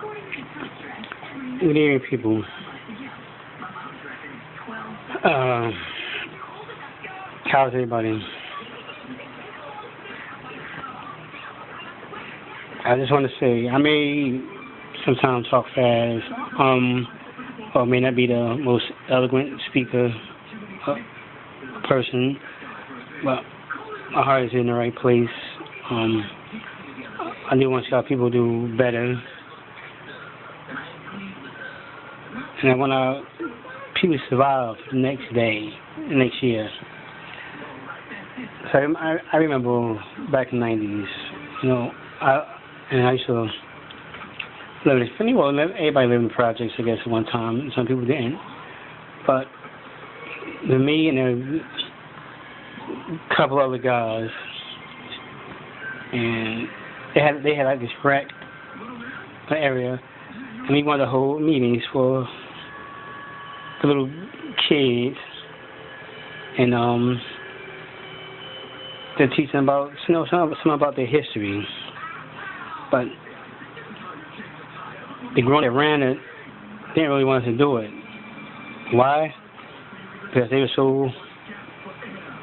Good evening, people. How's everybody? I just want to say I may sometimes talk fast, or may not be the most eloquent speaker uh, person, but my heart is in the right place. Um, I do want to see how people do better, and I want people to survive the next day, the next year. So I remember back in the 90s, you know, I used to live in, everybody lived in projects, I guess, at one time. Some people didn't. But with me and a couple other guys, and they had like this rec area, and we wanted to hold meetings for the little kids, and to teach them about, something about their history. But the grown that ran it didn't really want us to do it. Why? Because they were so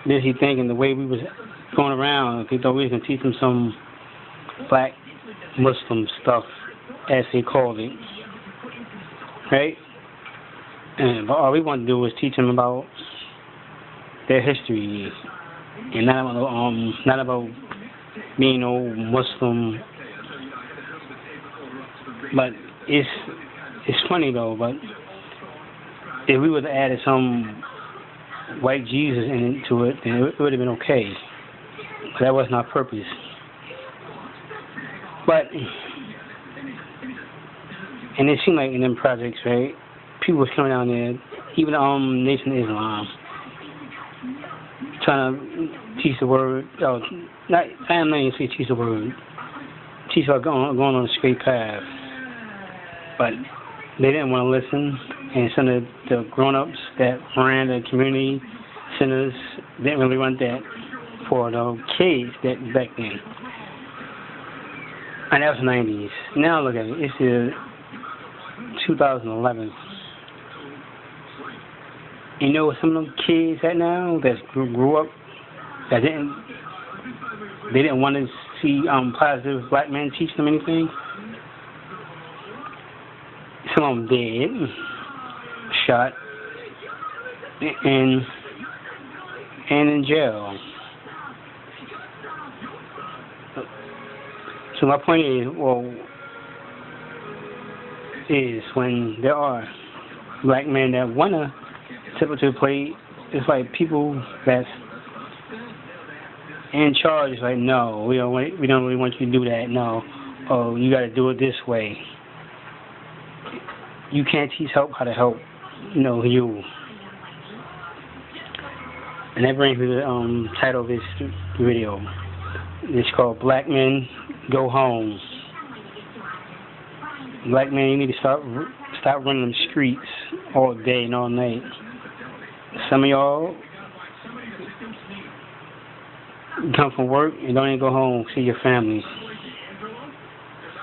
busy thinking the way we was going around, they thought we was going to teach them some black Muslim stuff, as they called it. Right? But all we wanted to do was teach them about their history, and not about being old Muslim. But it's funny though. But if we would have added some white Jesus into it, then it would have been okay. But that wasn't our purpose. But and it seemed like in them projects, right? People was coming down there, even Nation of Islam, trying to teach the word. I'm not even say teach the word. Teach about going on a straight path. But they didn't want to listen, and some of the grown-ups that ran the community centers didn't really want that for the kids that back then. And that was the 90s. Now look at it. It's 2011. You know some of them kids that now that grew up that they didn't want to see positive black men teach them anything. Some of them dead, shot, and in jail. So my point is when there are black men that wanna step up to the plate, it's like people that's in charge is like, no, we don't really want you to do that. No, oh, you got to do it this way. You can't teach how to help, you. And that brings me to the title of this video. It's called Black Men Go Home. Black men, you need to stop running them streets all day and all night. Some of y'all come from work and don't even go home, see your families.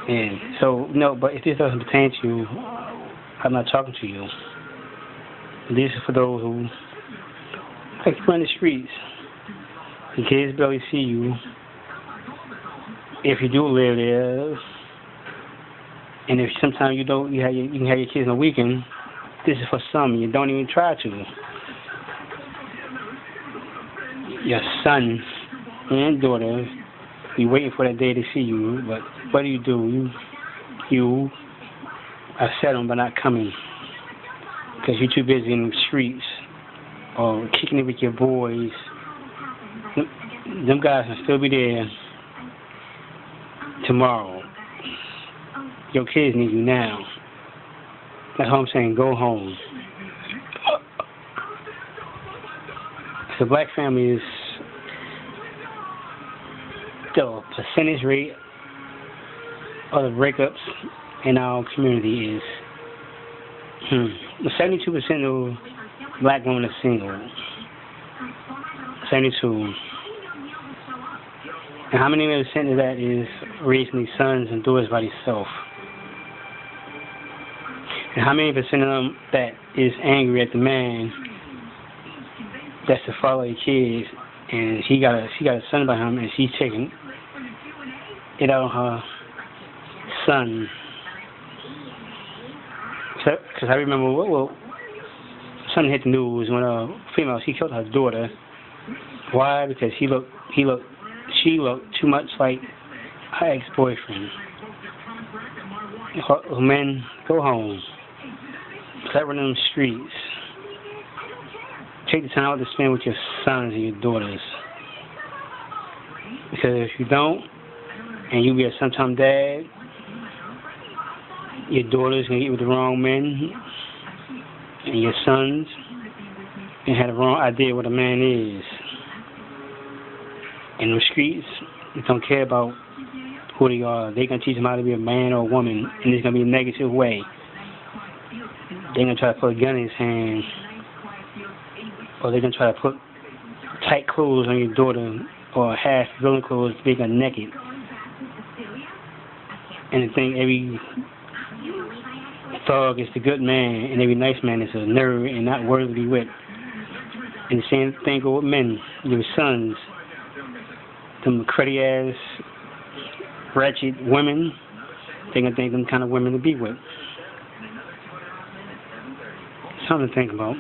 And so, no, but if this doesn't pertain to you, I'm not talking to you. This is for those who like to run the streets. The kids barely see you. If you do live there, and if sometimes you can have your kids on the weekend, this is for some. You don't even try to. Your son and daughter be waiting for that day to see you, but what do? You upset them by not coming because you're too busy in the streets or kicking it with your boys. Them guys will still be there tomorrow. Your kids need you now. That's what I'm saying. Go home. The black family is the percentage rate of the breakups in our community is 72% of black women are single. 72. And how many percent of that is raising these sons and daughters by themselves? And how many percent of them that is angry at the man that's the father of the kids, and she got a son by him, and she's taking it out on her son? Because I remember, something hit the news when a female, she killed her daughter. Why? Because she looked too much like her ex-boyfriend. Men, go home. Stop running the streets. Take the time out to spend with your sons and your daughters. Because if you don't, and you be a sometime dad, your daughter's going to get with the wrong men, and your sons can have the wrong idea what a man is. In the streets, they don't care about who they are. They're going to teach them how to be a man or a woman, and it's going to be a negative way. They're going to try to put a gun in his hand, or they're going to try to put tight clothes on your daughter, or half villain clothes to make her naked. And they think every thug is the good man, and every nice man is a nerd and not worthy to be with. And the same thing go with men, your sons. Them cruddy ass, wretched women, they're going to think them kind of women to be with. Something to think about.